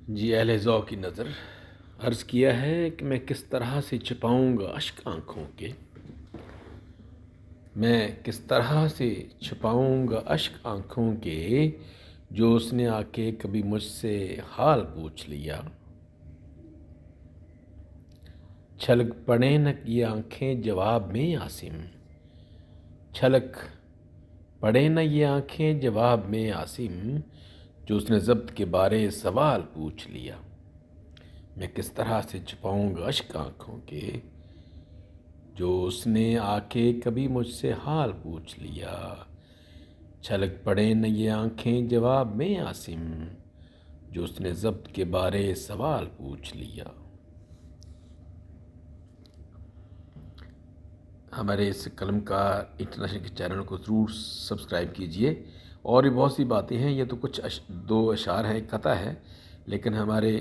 जी अहले ज़ौक़ की नज़र अर्ज़ किया है कि मैं किस तरह से छिपाऊँगा अश्क आँखों के। मैं किस तरह से छिपाऊँगा अश्क आँखों के, जो उसने आके कभी मुझसे हाल पूछ लिया। छलक पड़े न ये आँखें जवाब में आसिम, छलक पड़े न ये आँखें जवाब में आसिम, जो उसने ज़ब्त के बारे सवाल पूछ लिया। मैं किस तरह से छुपाऊँगा अश्क आँखों के, जो उसने आके कभी मुझसे हाल पूछ लिया। छलक पड़े न ये आँखें जवाब में आसिम, जो उसने ज़ब्त के बारे सवाल पूछ लिया। हमारे इस कलम का इंटरनेशनल के चैनल को ज़रूर सब्सक्राइब कीजिए। और भी बहुत सी बातें हैं, ये तो कुछ दो अशार हैं, एक कथा है, लेकिन हमारे